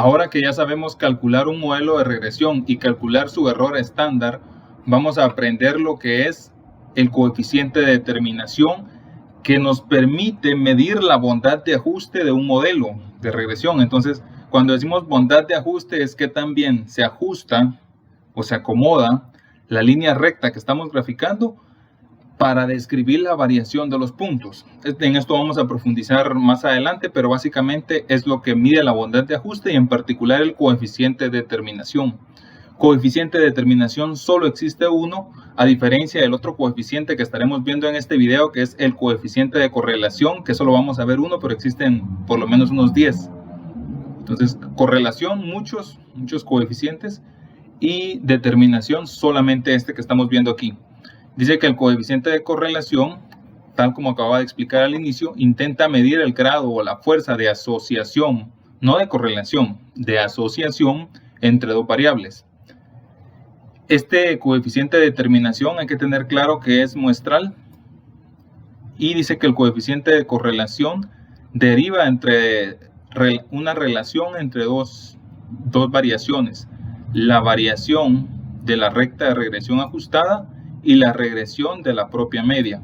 Ahora que ya sabemos calcular un modelo de regresión y calcular su error estándar, vamos a aprender lo que es el coeficiente de determinación que nos permite medir la bondad de ajuste de un modelo de regresión. Entonces, cuando decimos bondad de ajuste es que también se ajusta o se acomoda la línea recta que estamos graficando para describir la variación de los puntos. En esto vamos a profundizar más adelante, pero básicamente es lo que mide la bondad de ajuste y en particular el coeficiente de determinación. Coeficiente de determinación solo existe uno, a diferencia del otro coeficiente que estaremos viendo en este video, que es el coeficiente de correlación, que solo vamos a ver uno, pero existen por lo menos unos 10. Entonces, correlación, muchos coeficientes, y determinación, solamente este que estamos viendo aquí. Dice que el coeficiente de correlación, tal como acababa de explicar al inicio, intenta medir el grado o la fuerza de asociación, no de correlación, de asociación entre dos variables. Este coeficiente de determinación hay que tener claro que es muestral y dice que el coeficiente de correlación deriva entre una relación entre dos variaciones, la variación de la recta de regresión ajustada y la regresión de la propia media.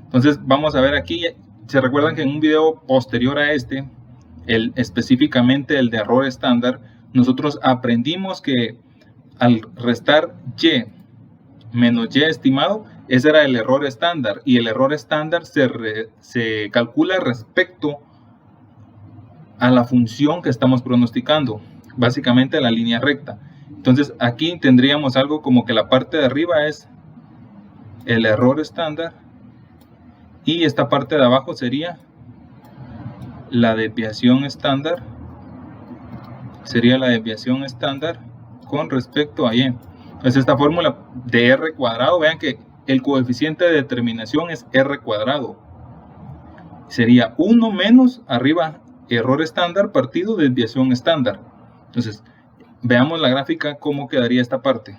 Entonces vamos a ver aquí, se recuerdan que en un video posterior a este, específicamente el de error estándar, nosotros aprendimos que al restar y menos y estimado, ese era el error estándar, y el error estándar se calcula respecto a la función que estamos pronosticando, básicamente la línea recta. Entonces aquí tendríamos algo como que la parte de arriba es el error estándar y esta parte de abajo sería la desviación estándar, con respecto a y. Entonces esta fórmula de r cuadrado, vean que el coeficiente de determinación es r cuadrado, sería 1 menos arriba error estándar partido desviación estándar. Entonces veamos la gráfica cómo quedaría esta parte.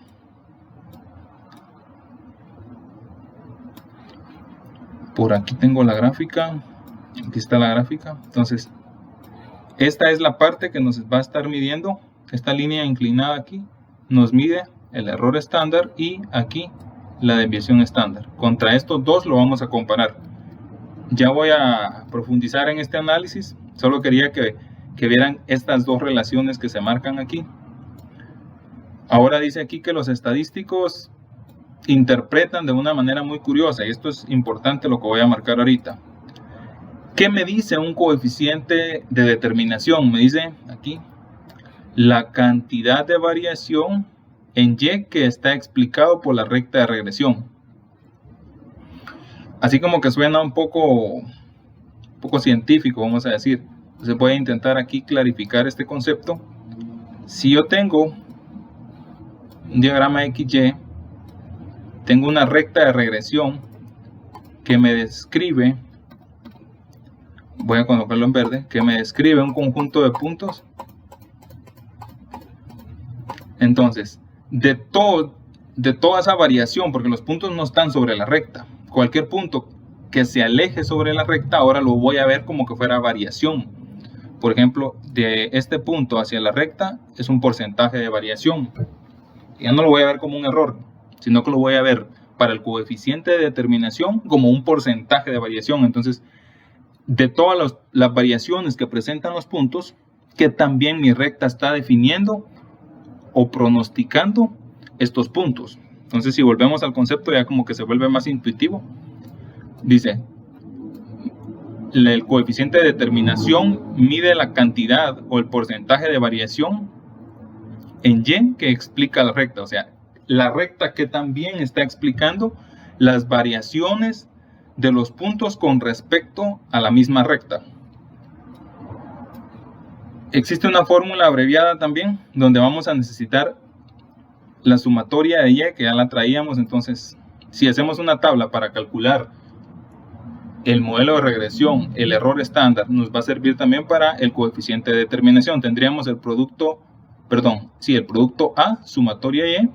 Por aquí tengo la gráfica, aquí está la gráfica. Entonces, esta es la parte que nos va a estar midiendo, esta línea inclinada aquí, nos mide el error estándar y aquí la desviación estándar. Contra estos dos lo vamos a comparar. Ya voy a profundizar en este análisis, solo quería que vieran estas dos relaciones que se marcan aquí. Ahora dice aquí que los estadísticos interpretan de una manera muy curiosa, y esto es importante lo que voy a marcar ahorita. ¿Qué me dice un coeficiente de determinación? Me dice aquí la cantidad de variación en y que está explicado por la recta de regresión. Así como que suena un poco científico, vamos a decir. Entonces voy a intentar aquí clarificar este concepto. Si yo tengo un diagrama XY, tengo una recta de regresión que me describe, voy a colocarlo en verde, que me describe un conjunto de puntos. Entonces, de toda esa variación, porque los puntos no están sobre la recta, cualquier punto que se aleje sobre la recta, ahora lo voy a ver como que fuera variación. Por ejemplo, de este punto hacia la recta es un porcentaje de variación. Ya no lo voy a ver como un error, sino que lo voy a ver para el coeficiente de determinación como un porcentaje de variación. Entonces, de todas las variaciones que presentan los puntos, que también mi recta está definiendo o pronosticando estos puntos. Entonces, si volvemos al concepto, ya como que se vuelve más intuitivo. Dice, el coeficiente de determinación mide la cantidad o el porcentaje de variación en y que explica la recta, o sea, la recta que también está explicando las variaciones de los puntos con respecto a la misma recta. Existe una fórmula abreviada también donde vamos a necesitar la sumatoria de y, que ya la traíamos. Entonces, si hacemos una tabla para calcular el modelo de regresión, el error estándar, nos va a servir también para el coeficiente de determinación. Tendríamos el producto A, sumatoria Y.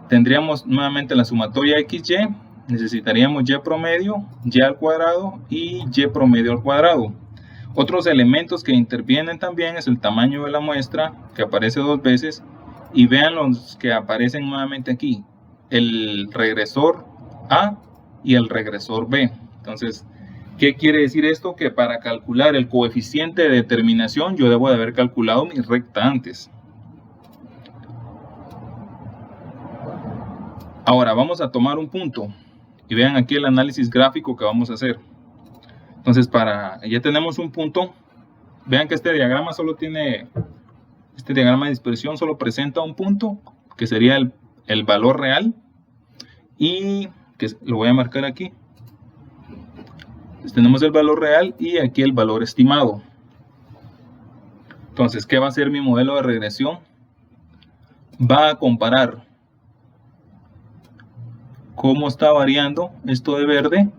Tendríamos nuevamente la sumatoria XY, necesitaríamos Y promedio, Y al cuadrado y Y promedio al cuadrado. Otros elementos que intervienen también es el tamaño de la muestra, que aparece 2 veces, y vean los que aparecen nuevamente aquí, el regresor A y el regresor B. Entonces, ¿qué quiere decir esto? Que para calcular el coeficiente de determinación yo debo de haber calculado mi recta antes. Ahora vamos a tomar un punto y vean aquí el análisis gráfico que vamos a hacer. Entonces, ya tenemos un punto. Vean que este diagrama este diagrama de dispersión solo presenta un punto, que sería el valor real, y que lo voy a marcar aquí. Entonces, tenemos el valor real y aquí el valor estimado. Entonces, ¿qué va a hacer mi modelo de regresión? Va a comparar cómo está variando esto de verde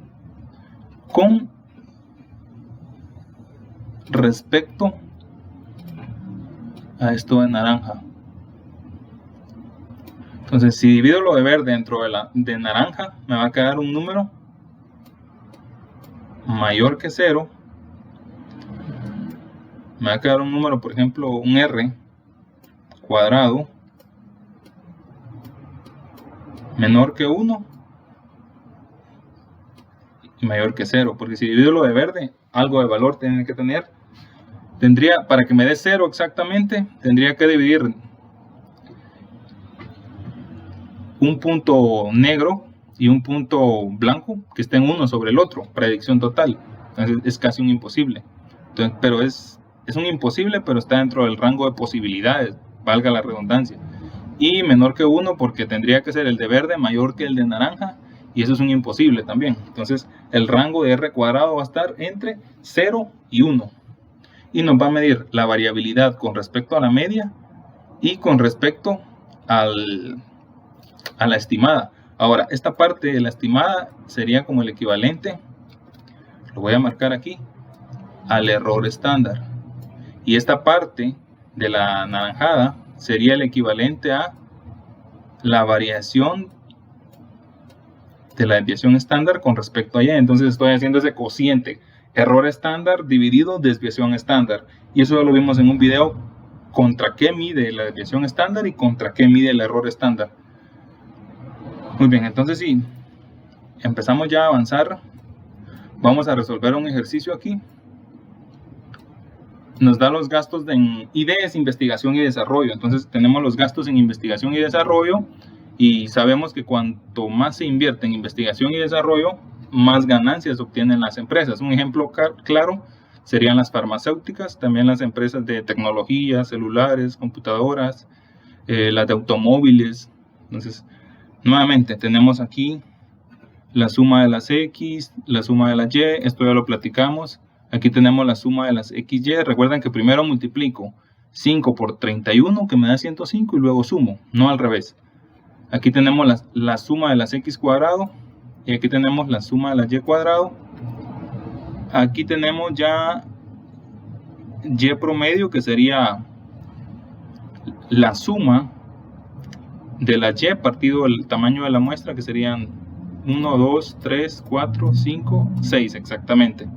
con respecto a esto de naranja. Entonces, si divido lo de verde dentro de naranja, me va a quedar un número mayor que 0. Me va a quedar un número, por ejemplo, un R cuadrado menor que 1 y mayor que 0, porque si divido lo de verde, algo de valor tiene que tener. Para que me dé 0 exactamente, tendría que dividir un punto negro y un punto blanco que estén uno sobre el otro, predicción total. Entonces es casi un imposible. Entonces, pero es un imposible, pero está dentro del rango de posibilidades, valga la redundancia. Y menor que 1 porque tendría que ser el de verde mayor que el de naranja, y eso es un imposible también. Entonces el rango de R cuadrado va a estar entre 0 y 1. Y nos va a medir la variabilidad con respecto a la media y con respecto a la estimada. Ahora, esta parte de la estimada sería como el equivalente, lo voy a marcar aquí, al error estándar. Y esta parte de la naranjada sería el equivalente a la variación de la desviación estándar con respecto a Y. Entonces estoy haciendo ese cociente, error estándar dividido desviación estándar. Y eso ya lo vimos en un video, contra qué mide la desviación estándar y contra qué mide el error estándar. Muy bien, entonces sí, empezamos ya a avanzar. Vamos a resolver un ejercicio aquí. Nos da los gastos en IDES, investigación y desarrollo. Entonces tenemos los gastos en investigación y desarrollo, y sabemos que cuanto más se invierte en investigación y desarrollo, más ganancias obtienen las empresas. Un ejemplo claro serían las farmacéuticas, también las empresas de tecnología, celulares, computadoras, las de automóviles. Entonces, nuevamente tenemos aquí la suma de las X, la suma de las Y, esto ya lo platicamos. Aquí tenemos la suma de las XY. Recuerden que primero multiplico 5 por 31, que me da 105, y luego sumo, no al revés. Aquí tenemos la suma de las X cuadrado, y aquí tenemos la suma de las Y cuadrado. Aquí tenemos ya Y promedio, que sería la suma de la Y partido el tamaño de la muestra, que serían 1, 2, 3, 4, 5, 6 exactamente.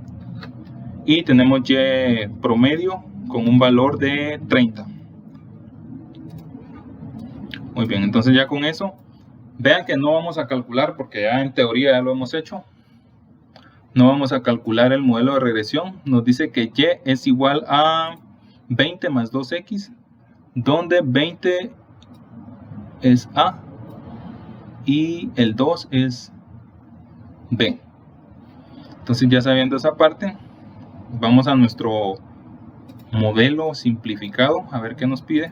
Y tenemos Y promedio con un valor de 30. Muy bien, entonces ya con eso, vean que no vamos a calcular, porque ya en teoría ya lo hemos hecho. No vamos a calcular el modelo de regresión. Nos dice que Y es igual a 20 más 2X, donde 20 es A y el 2 es B. Entonces, ya sabiendo esa parte, vamos a nuestro modelo simplificado, a ver qué nos pide.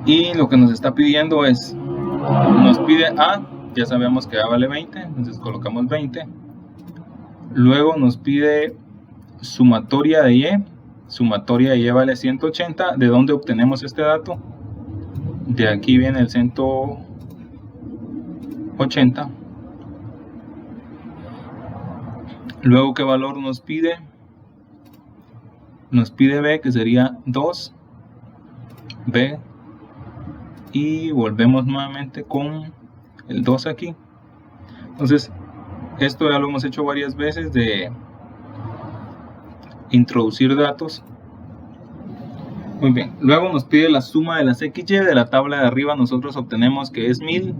Y lo que nos está pidiendo es, nos pide A, ya sabemos que A vale 20, entonces colocamos 20. Luego nos pide sumatoria de Y. Sumatoria de Y vale 180. ¿De dónde obtenemos este dato? De aquí viene el 180. Luego, ¿qué valor nos pide? Nos pide B, que sería 2. B. Y volvemos nuevamente con el 2 aquí. Entonces, esto ya lo hemos hecho varias veces, de introducir datos. Muy bien, luego nos pide la suma de las XY. De la tabla de arriba nosotros obtenemos que es 1000.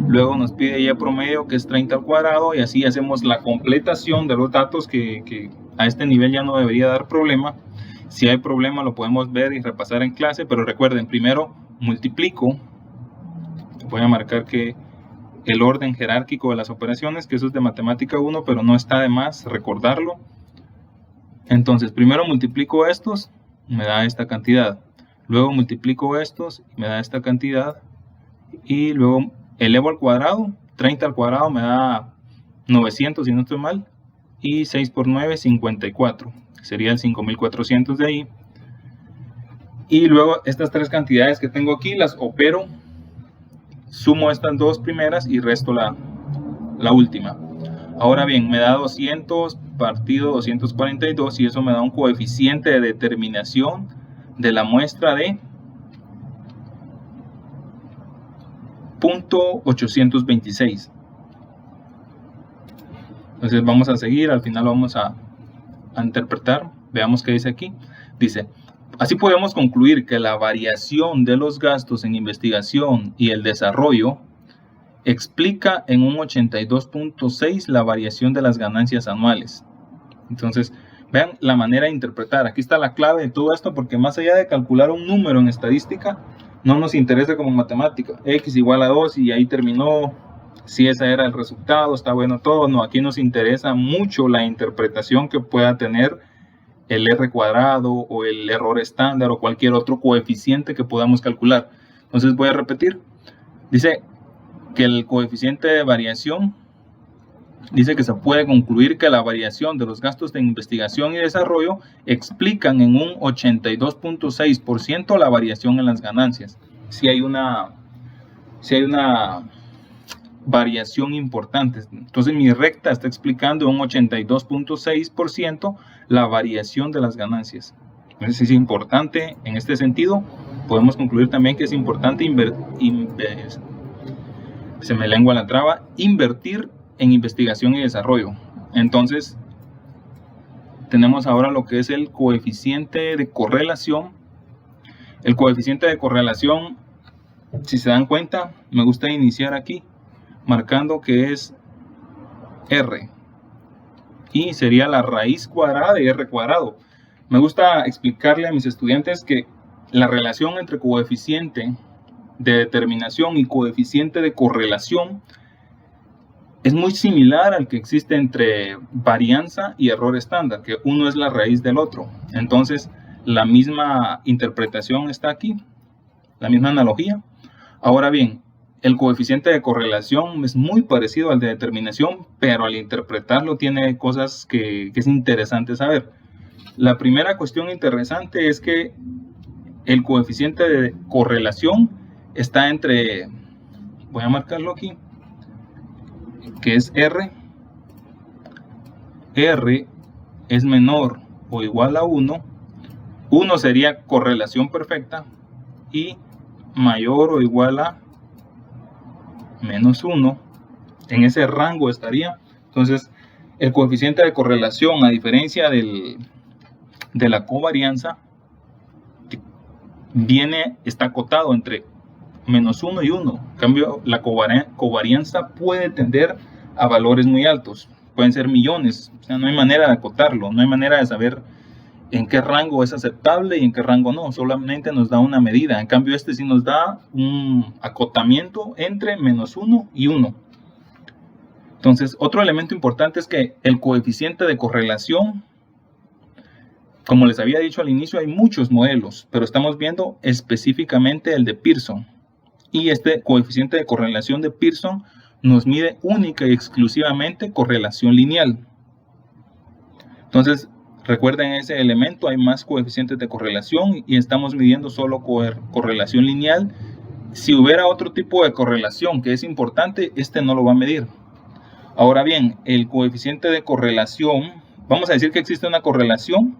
Luego nos pide Y promedio, que es 30 al cuadrado, y así hacemos la completación de los datos que a este nivel ya no debería dar problema. Si hay problema lo podemos ver y repasar en clase, pero recuerden, primero multiplico. Voy a marcar que el orden jerárquico de las operaciones, que eso es de matemática 1, pero no está de más recordarlo. Entonces, primero multiplico estos, me da esta cantidad. Luego multiplico estos, me da esta cantidad. Y luego elevo al cuadrado, 30 al cuadrado me da 900 si no estoy mal. Y 6 por 9, 54. Sería el 5400 de ahí. Y luego estas tres cantidades que tengo aquí las opero. Sumo estas dos primeras y resto la última. Ahora bien, me da 200 partido 242 y eso me da un coeficiente de determinación de la muestra de 0.826. Entonces vamos a seguir, al final vamos a interpretar. Veamos qué dice aquí. Dice: así podemos concluir que la variación de los gastos en investigación y el desarrollo explica en un 82.6 la variación de las ganancias anuales. Entonces, vean la manera de interpretar. Aquí está la clave de todo esto, porque más allá de calcular un número en estadística, no nos interesa como matemática. X igual a 2 y ahí terminó. Si ese era el resultado, está bueno todo. No, aquí nos interesa mucho la interpretación que pueda tener el R cuadrado o el error estándar o cualquier otro coeficiente que podamos calcular. Entonces voy a repetir. Dice que el coeficiente de variación, dice que se puede concluir que la variación de los gastos de investigación y desarrollo explican en un 82.6% la variación en las ganancias. Si hay una variación importante. Entonces mi recta está explicando un 82.6% la variación de las ganancias. Entonces es importante en este sentido. Podemos concluir también que es importante se me lengua la traba, invertir en investigación y desarrollo. Entonces tenemos ahora lo que es el coeficiente de correlación. El coeficiente de correlación, si se dan cuenta, me gusta iniciar aquí marcando que es R y sería la raíz cuadrada de R cuadrado. Me gusta explicarle a mis estudiantes que la relación entre coeficiente de determinación y coeficiente de correlación es muy similar al que existe entre varianza y error estándar, que uno es la raíz del otro. Entonces la misma interpretación está aquí, la misma analogía. Ahora bien, el coeficiente de correlación es muy parecido al de determinación, pero al interpretarlo tiene cosas que es interesante saber. La primera cuestión interesante es que el coeficiente de correlación está entre, voy a marcarlo aquí, que es R. R es menor o igual a 1. 1 sería correlación perfecta y mayor o igual a menos 1. En ese rango estaría. Entonces el coeficiente de correlación, a diferencia de la covarianza, está acotado entre menos 1 y 1. En cambio, la covarianza puede tender a valores muy altos. Pueden ser millones. O sea, no hay manera de acotarlo. No hay manera de saber en qué rango es aceptable y en qué rango no. Solamente nos da una medida. En cambio, este sí nos da un acotamiento entre menos 1 y 1. Entonces, otro elemento importante es que el coeficiente de correlación, como les había dicho al inicio, hay muchos modelos, pero estamos viendo específicamente el de Pearson. Y este coeficiente de correlación de Pearson nos mide única y exclusivamente correlación lineal. Entonces, recuerden ese elemento, hay más coeficientes de correlación y estamos midiendo solo correlación lineal. Si hubiera otro tipo de correlación que es importante, este no lo va a medir. Ahora bien, el coeficiente de correlación, vamos a decir que existe una correlación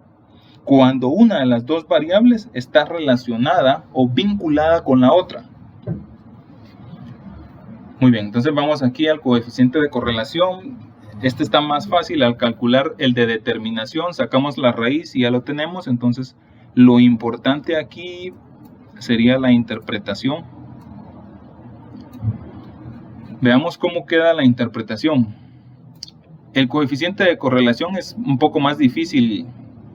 cuando una de las dos variables está relacionada o vinculada con la otra. Muy bien, entonces vamos aquí al coeficiente de correlación. Este está más fácil al calcular el de determinación. Sacamos la raíz y ya lo tenemos. Entonces, lo importante aquí sería la interpretación. Veamos cómo queda la interpretación. El coeficiente de correlación es un poco más difícil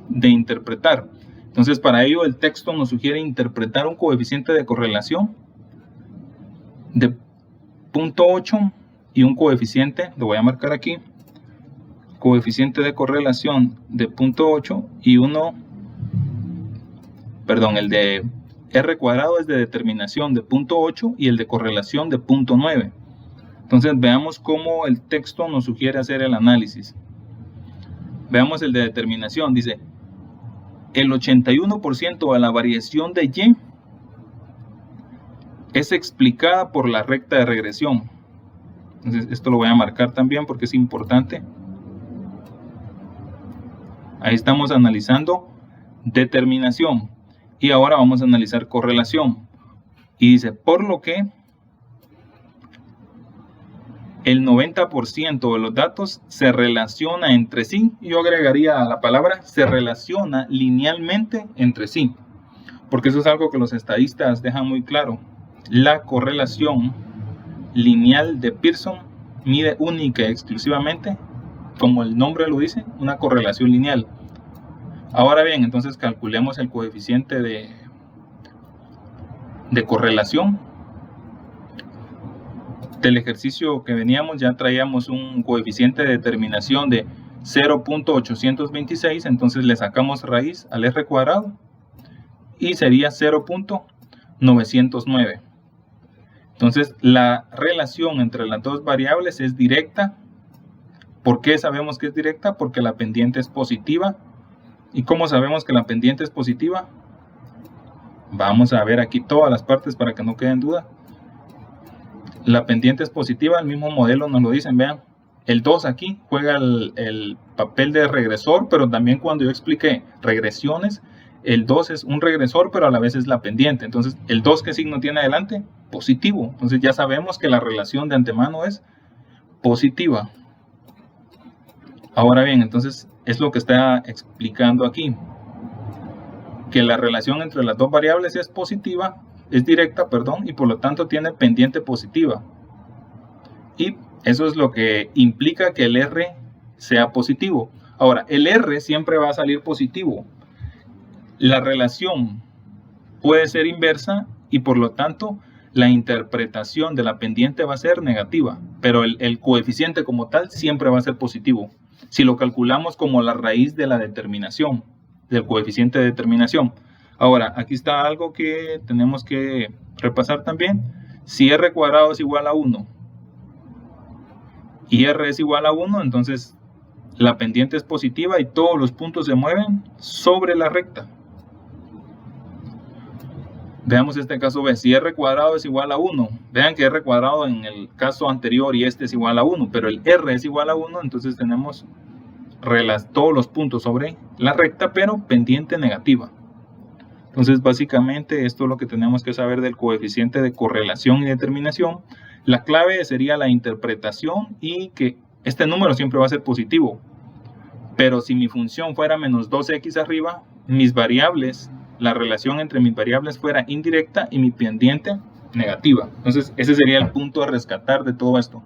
de interpretar. Entonces, para ello el texto nos sugiere interpretar un coeficiente de correlación de 0.8 y un coeficiente, lo voy a marcar aquí, coeficiente de correlación de 0.8 y el de R cuadrado es de determinación de 0.8 y el de correlación de 0.9. Entonces veamos cómo el texto nos sugiere hacer el análisis. Veamos el de determinación, dice, el 81% de la variación de Y es explicada por la recta de regresión. Entonces esto lo voy a marcar también porque es importante. Ahí estamos analizando determinación y ahora vamos a analizar correlación. Y dice, por lo que el 90% de los datos se relaciona entre sí. Yo agregaría la palabra se relaciona linealmente entre sí, porque eso es algo que los estadistas dejan muy claro. La correlación lineal de Pearson mide única y exclusivamente, como el nombre lo dice, una correlación lineal. Ahora bien, entonces calculemos el coeficiente de correlación. Del ejercicio que veníamos ya traíamos un coeficiente de determinación de 0.826, entonces le sacamos raíz al R cuadrado y sería 0.909. Entonces la relación entre las dos variables es directa. ¿Por qué sabemos que es directa? Porque la pendiente es positiva. ¿Y cómo sabemos que la pendiente es positiva? Vamos a ver aquí todas las partes para que no quede en duda. La pendiente es positiva, el mismo modelo nos lo dicen, vean. El 2 aquí juega el papel de regresor, pero también cuando yo expliqué regresiones, el 2 es un regresor, pero a la vez es la pendiente. Entonces, ¿el 2 qué signo tiene adelante? Positivo. Entonces ya sabemos que la relación de antemano es positiva. Ahora bien, entonces es lo que está explicando aquí. Que la relación entre las dos variables es positiva, es directa, perdón, y por lo tanto tiene pendiente positiva. Y eso es lo que implica que el R sea positivo. Ahora, el R siempre va a salir positivo. La relación puede ser inversa y por lo tanto la interpretación de la pendiente va a ser negativa, pero el coeficiente como tal siempre va a ser positivo. Si lo calculamos como la raíz de la determinación, del coeficiente de determinación. Ahora, aquí está algo que tenemos que repasar también. Si R cuadrado es igual a 1 y R es igual a 1, entonces la pendiente es positiva y todos los puntos se mueven sobre la recta. Veamos este caso B. Si R cuadrado es igual a 1, vean que R cuadrado en el caso anterior y este es igual a 1, pero el R es igual a 1, entonces tenemos todos los puntos sobre la recta, pero pendiente negativa. Entonces, básicamente, esto es lo que tenemos que saber del coeficiente de correlación y determinación. La clave sería la interpretación y que este número siempre va a ser positivo. Pero si mi función fuera menos 2x arriba, mis variables, la relación entre mis variables fuera indirecta y mi pendiente negativa. Entonces, ese sería el punto a rescatar de todo esto.